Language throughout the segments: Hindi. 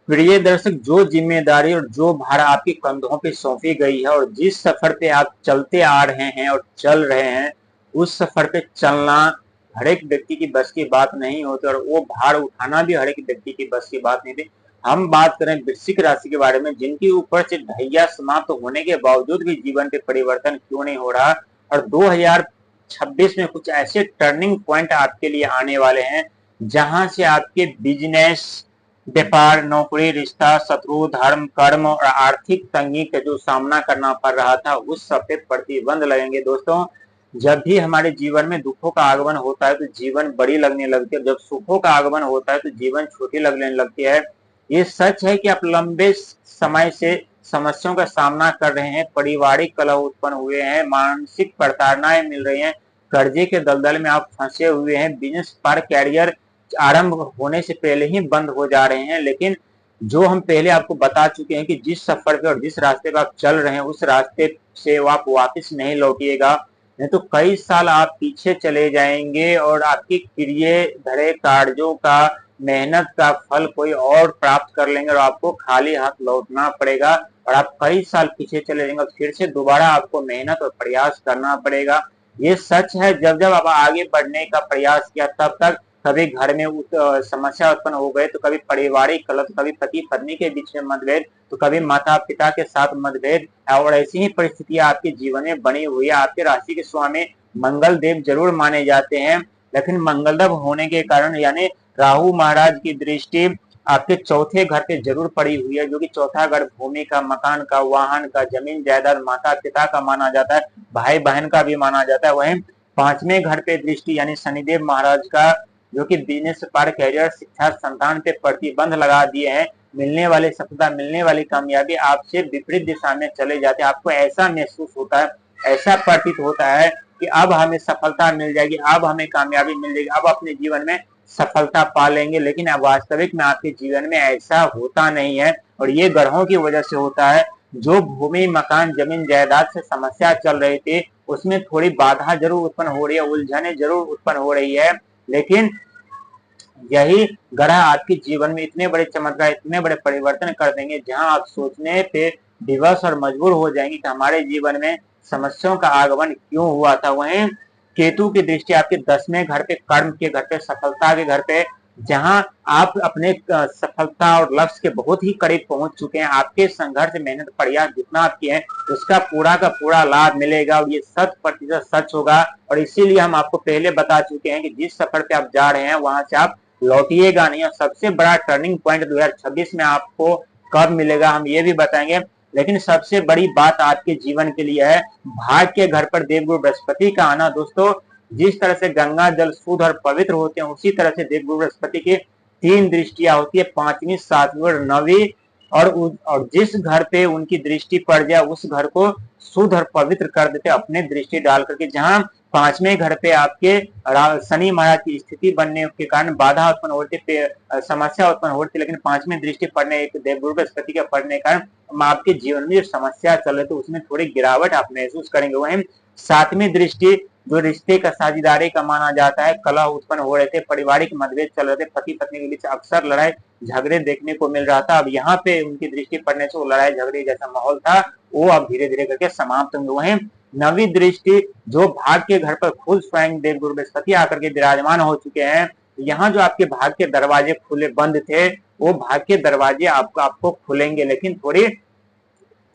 प्रिय दर्शक, जो जिम्मेदारी और जो भार आपके कंधों पे सौंपी गई है और जिस सफर पे आप चलते आ रहे हैं और चल रहे हैं, उस सफर पे चलना हर एक व्यक्ति की बस की बात नहीं होती और वो भार उठाना भी हर एक व्यक्ति की बस की बात नहीं थी। हम बात करें वृश्चिक राशि के बारे में, जिनके ऊपर से ढैया समाप्त होने के बावजूद भी जीवन पे परिवर्तन क्यों नहीं हो रहा, और 2026 में कुछ ऐसे टर्निंग पॉइंट आपके लिए आने वाले हैं जहां से आपके बिजनेस, व्यापार, नौकरी, रिश्ता, शत्रु, धर्म, कर्म और आर्थिक तंगी का जो सामना करना पड़ रहा था, उस सब पे प्रतिबंध लगेंगे। दोस्तों, जब भी हमारे जीवन में दुखों का आगमन होता है तो जीवन बड़ी लगने लगती है, जब सुखों का आगमन होता है तो जीवन छोटी लगने लगती है। ये सच है कि आप लंबे समय से समस्याओं का सामना कर रहे हैं, पारिवारिक कलह उत्पन्न हुए हैं, मानसिक प्रताड़नाएं मिल रही हैं, कर्जे के दलदल में आप फंसे हुए हैं, बिजनेस पर कैरियर आरंभ होने से पहले ही बंद हो जा रहे हैं। लेकिन जो हम पहले आपको बता चुके हैं कि जिस सफर पे और जिस रास्ते पे आप चल रहे हैं, उस रास्ते से आप वापस नहीं लौटिएगा, नहीं तो कई साल आप पीछे चले जाएंगे और आपकी किए धरे कार्यों का, मेहनत का फल कोई और प्राप्त कर लेंगे और आपको खाली हाथ लौटना पड़ेगा और आप कई साल पीछे चले जाएंगे। फिर से दोबारा आपको मेहनत और प्रयास करना पड़ेगा। ये सच है, जब जब आप आगे बढ़ने का प्रयास किया तब तक कभी घर में समस्या उत्पन्न हो गए, तो कभी पारिवारिक कलह, तो कभी पति पत्नी के बीच में मतभेद, तो कभी माता पिता के साथ मतभेद, और ऐसी ही परिस्थितियां आपके जीवन में बनी हुई है। आपके राशि के स्वामी मंगल देव जरूर माने जाते हैं, लेकिन मंगलदेव होने के कारण यानी राहु महाराज की दृष्टि आपके चौथे घर पे जरूर पड़ी हुई है, जो कि चौथा घर भूमि का, मकान का, वाहन का, जमीन जायदाद, माता पिता का माना जाता है, भाई बहन का भी माना जाता है। वहीं पांचवें घर पे दृष्टि यानी शनिदेव महाराज का, जो कि बिजनेस, व्यापार, कैरियर, शिक्षा, संतान पे प्रतिबंध लगा दिए हैं। मिलने वाली सफलता, मिलने वाली कामयाबी आपसे विपरीत दिशा में चले जाते हैं। आपको ऐसा महसूस होता है, ऐसा प्रतीत होता है कि अब हमें सफलता मिल जाएगी, अब हमें कामयाबी मिल जाएगी, अब अपने जीवन में सफलता पा लेंगे। लेकिन अब वास्तविक में आपके जीवन में ऐसा होता नहीं है और ये ग्रहों की वजह से होता है। जो भूमि, मकान, जमीन जायदाद से समस्या चल रही थी, उसमें थोड़ी बाधा जरूर उत्पन्न हो रही है, उलझने जरूर उत्पन्न हो रही है, लेकिन यही ग्रह आपके जीवन में इतने बड़े चमत्कार, इतने बड़े परिवर्तन कर देंगे, जहां आप सोचने पे विवश और मजबूर हो जाएंगे कि हमारे जीवन में समस्याओं का आगमन क्यों हुआ था। वहीं केतु की दृष्टि आपके 10वें घर पे, कर्म के घर पे, सफलता के घर पे, जहां आप अपने सफलता और लक्ष्य के बहुत ही करीब पहुंच चुके हैं। आपके संघर्ष, मेहनत, प्रयास जितना आप किए हैं, उसका पूरा का पूरा लाभ मिलेगा और ये 100% सच होगा। और इसीलिए हम आपको पहले बता चुके हैं कि जिस सफर पे आप जा रहे हैं वहां से आप लौटिएगा नहीं। और सबसे बड़ा टर्निंग पॉइंट 2026 में आपको कब मिलेगा हम ये भी बताएंगे। लेकिन सबसे बड़ी बात आपके जीवन के लिए है भाग्य के घर पर देवगुरु बृहस्पति का आना। दोस्तों, जिस तरह से गंगा जल शुद्ध और पवित्र होते हैं, उसी तरह से देवगुरु बृहस्पति की 3 दृष्टियां होती है, 5वीं, 7वीं और 9वीं। और जिस घर पे उनकी दृष्टि पड़ जाए उस घर को शुद्ध और पवित्र कर देते अपने दृष्टि डाल करके। जहां 5वें घर पे आपके शनि महाराज की स्थिति बनने के कारण बाधा उत्पन्न होती, समस्या उत्पन्न होती, लेकिन 5वीं दृष्टि पड़ने, एक देवगुरु बृहस्पति के पड़ने के कारण आपके जीवन में जो समस्या चल रही, तो उसमें थोड़ी गिरावट आप महसूस करेंगे। वहीं 7वीं दृष्टि, जो रिश्ते का, साझेदारी का माना जाता है, कलह उत्पन्न हो रहे थे, पारिवारिक मतभेद चल रहे थे, पति पत्नी के बीच अक्सर लड़ाई झगड़े देखने को मिल रहा था, अब यहाँ पे उनकी दृष्टि पड़ने से वो लड़ाई झगड़े जैसा माहौल था, वो अब धीरे धीरे करके समाप्त होंगे। वहीं 9वीं दृष्टि, जो भाग्य के घर पर खुद स्वयं देवगुरु बृहस्पति आकर के विराजमान हो चुके हैं, यहाँ जो आपके भाग्य के दरवाजे खुले बंद थे, वो भाग्य के दरवाजे आपको खुलेंगे, लेकिन थोड़ी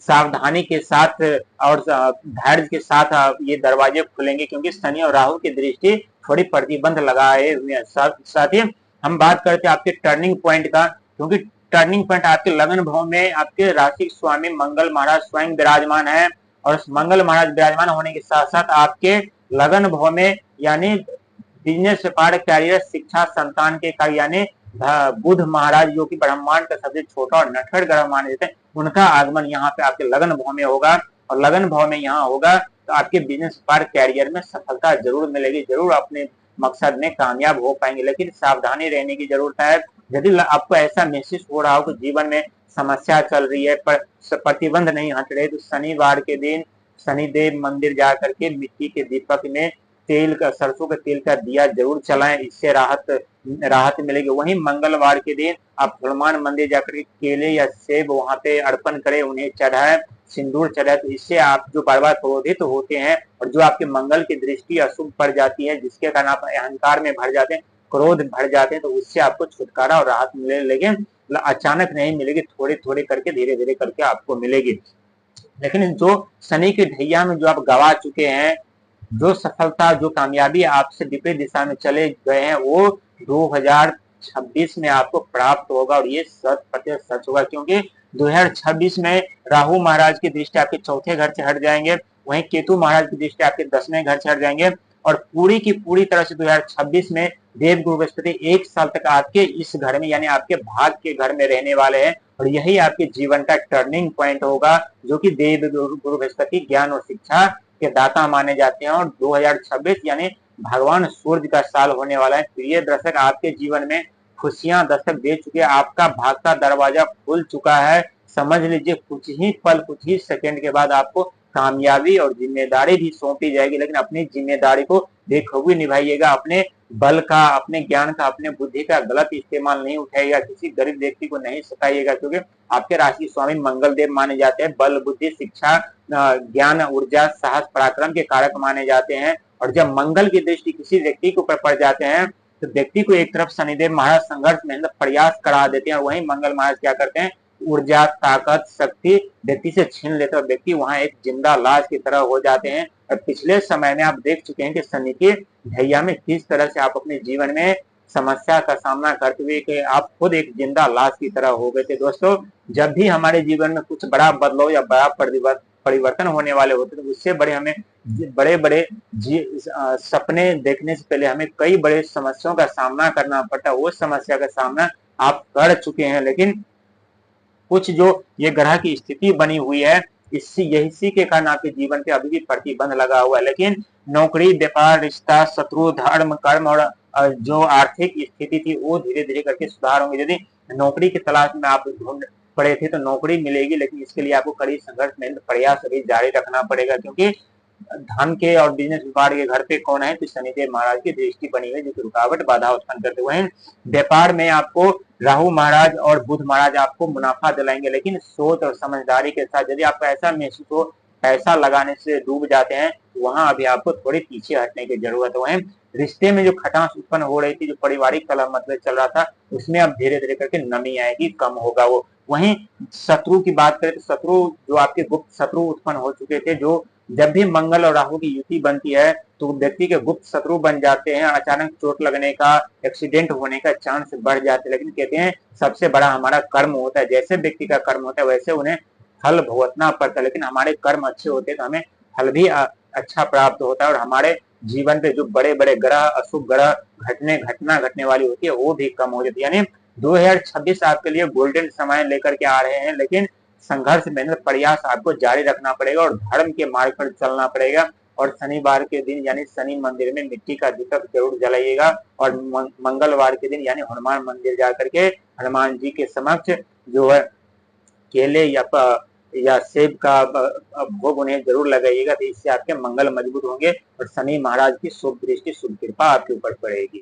सावधानी के साथ और धैर्य के साथ ये दरवाजे खुलेंगे, क्योंकि शनि और राहु की दृष्टि थोड़ी प्रतिबंध लगाए हुए हैं। साथ ही हम बात करते हैं आपके टर्निंग पॉइंट का, क्योंकि टर्निंग पॉइंट आपके लगन भाव में आपके राशि स्वामी मंगल महाराज स्वयं विराजमान है। और मंगल महाराज विराजमान होने के साथ साथ आपके लगन भाव में यानी बिजनेस, व्यापार, कैरियर, शिक्षा, संतान के कार्य यानी बुध महाराज, जो कि ब्रह्मांड का सबसे छोटा और नटखट ग्रह माने जाते हैं, उनका आगमन यहाँ पे आपके लगन भाव में होगा। और लगन भाव में यहाँ होगा तो आपके बिजनेस, व्यापार, कैरियर में सफलता जरूर मिलेगी, जरूर अपने मकसद में कामयाब हो पाएंगे, लेकिन सावधानी रहने की जरूरत है। यदि आपको ऐसा महसूस हो रहा हो कि जीवन में समस्या चल रही है पर प्रतिबंध नहीं हट रहे, तो शनिवार के दिन शनिदेव मंदिर जा करके मिट्टी के दीपक में तेल का, सरसों के तेल का दिया जरूर जलाएं, इससे राहत मिलेगी। वहीं मंगलवार के दिन आप हनुमान मंदिर जाकर के केले या सेब वहां पे अर्पण करें, उन्हें चढ़ाएं, सिंदूर चढ़ाए, तो इससे आप जो बार बार क्रोधित होते हैं और जो आपके मंगल की दृष्टि अशुभ पड़ जाती है, जिसके कारण आप अहंकार में भर जाते हैं, क्रोध भर जाते हैं, तो उससे आपको छुटकारा और राहत मिले, लेकिन अचानक नहीं मिलेगी, थोड़े थोड़े करके, धीरे धीरे करके आपको मिलेगी। लेकिन जो शनि की ढैया में जो आप गवा चुके हैं, जो सफलता, जो कामयाबी आपसे विपरीत दिशा में चले गए हैं, वो 2026 में आपको प्राप्त होगा, और ये 100% सच होगा, क्योंकि 2026 में राहु महाराज की दृष्टि आपके चौथे घर से हट जाएंगे, वहीं केतु महाराज की दृष्टि आपके 10वें घर से हट जाएंगे, और पूरी की पूरी तरह से 2026 में देव गुरु बृहस्पति 1 साल तक आपके इस घर में, यानी आपके भाग के घर में रहने वाले हैं, और यही आपके जीवन का टर्निंग पॉइंट होगा, जो कि देव गुरु बृहस्पति ज्ञान और शिक्षा के दाता माने जाते हैं। और 2026 यानी भगवान सूर्य का साल होने वाला है। प्रिय दर्शक, आपके जीवन में खुशियां दस्तक दे चुके हैं, आपका भाग का दरवाजा खुल चुका है। समझ लीजिए कुछ ही पल, कुछ ही सेकंड के बाद आपको कामयाबी और जिम्मेदारी भी सौंपी जाएगी, लेकिन अपनी जिम्मेदारी को बेखूबी निभाइएगा। अपने बल का, अपने ज्ञान का, अपने बुद्धि का गलत इस्तेमाल नहीं उठाइएगा, किसी गरीब व्यक्ति को नहीं सताइएगा, क्योंकि आपके राशि स्वामी मंगल देव माने जाते हैं, बल बुद्धि शिक्षा ज्ञान ऊर्जा साहस पराक्रम के कारक माने जाते हैं। और जब मंगल की दृष्टि किसी व्यक्ति के ऊपर पड़ जाते हैं, तो व्यक्ति को एक तरफ शनिदेव महाराज संघर्ष मेहनत प्रयास करा देते हैं, और वहीं मंगल महाराज क्या करते हैं, ऊर्जा ताकत शक्ति व्यक्ति से छीन लेते हैं, और व्यक्ति वहां एक जिंदा लाश की तरह हो जाते हैं। और पिछले समय में आप देख चुके हैं कि शनि के ढैया में किस तरह से आप अपने जीवन में समस्या का सामना करते हुए कि आप खुद एक जिंदा लाश की तरह हो गए थे। दोस्तों, जब भी हमारे जीवन में कुछ बड़ा बदलाव या बड़ा परिवर्तन होने वाले होते हैं, तो उससे बड़े हमें बड़े बड़े सपने देखने से पहले हमें कई बड़े समस्याओं का सामना करना पड़ता है। वो समस्या का सामना आप कर चुके हैं, लेकिन कुछ जो ये ग्रह की स्थिति बनी हुई है, इसी के कारण आपके जीवन पे अभी भी प्रतिबंध लगा हुआ है। लेकिन नौकरी, व्यापार, रिश्ता, शत्रु, धर्म, कर्म और जो आर्थिक स्थिति थी, वो धीरे धीरे करके सुधार होंगे। यदि नौकरी की तलाश में आप ढूंढ पड़े थे, तो नौकरी मिलेगी, लेकिन इसके लिए आपको कड़ी संघर्ष में प्रयास अभी जारी रखना पड़ेगा, क्योंकि धन के और बिजनेस व्यापार के घर पे कौन है, तो शनिदेव महाराज की दृष्टि बनी हुई, जो कि रुकावट बाधा उत्पन्न करते हुए व्यापार में आपको राहु महाराज और बुध महाराज आपको मुनाफा दिलाएंगे, लेकिन सोच और समझदारी के साथ। यदि आपको ऐसा महसूस हो पैसा लगाने से डूब जाते हैं, तो वहां अभी आपको थोड़ी पीछे हटने की जरूरत है। वहीं रिश्ते में जो खटास उत्पन्न हो रही थी, जो पारिवारिक कलह मतलब चल रहा था, उसमें अब धीरे धीरे करके नमी आएगी, कम होगा वो। वहीं शत्रु की बात करें, तो शत्रु जो आपके गुप्त शत्रु उत्पन्न हो चुके थे, जो जब भी मंगल और राहु की युति बनती है, तो व्यक्ति के गुप्त शत्रु बन जाते हैं, अचानक चोट लगने का, एक्सीडेंट होने का चांस बढ़ जाते हैं। लेकिन कहते हैं सबसे बड़ा हमारा कर्म होता है, जैसे व्यक्ति का कर्म होता है वैसे उन्हें फल भुगतना पड़ता है, लेकिन हमारे कर्म अच्छे होते हैं तो हमें फल भी अच्छा प्राप्त होता है, और हमारे जीवन पे जो बड़े बड़े ग्रह, अशुभ ग्रह घटना घटने वाली होती है, वो भी कम हो जाती है। यानी 2026 आपके लिए गोल्डन समय लेकर के आ रहे हैं, लेकिन संघर्ष मेहनत प्रयास आपको जारी रखना पड़ेगा, और धर्म के मार्ग पर चलना पड़ेगा। और शनिवार के दिन यानी शनि मंदिर में मिट्टी का दीपक जरूर जलाइएगा, और मंगलवार के दिन यानी हनुमान मंदिर जाकर के हनुमान जी के समक्ष जो है केले या सेब का भोग उन्हें जरूर लगाइएगा, तो इससे आपके मंगल मजबूत होंगे और शनि महाराज की शुभ दृष्टि, शुभ कृपा आपके ऊपर पड़ेगी।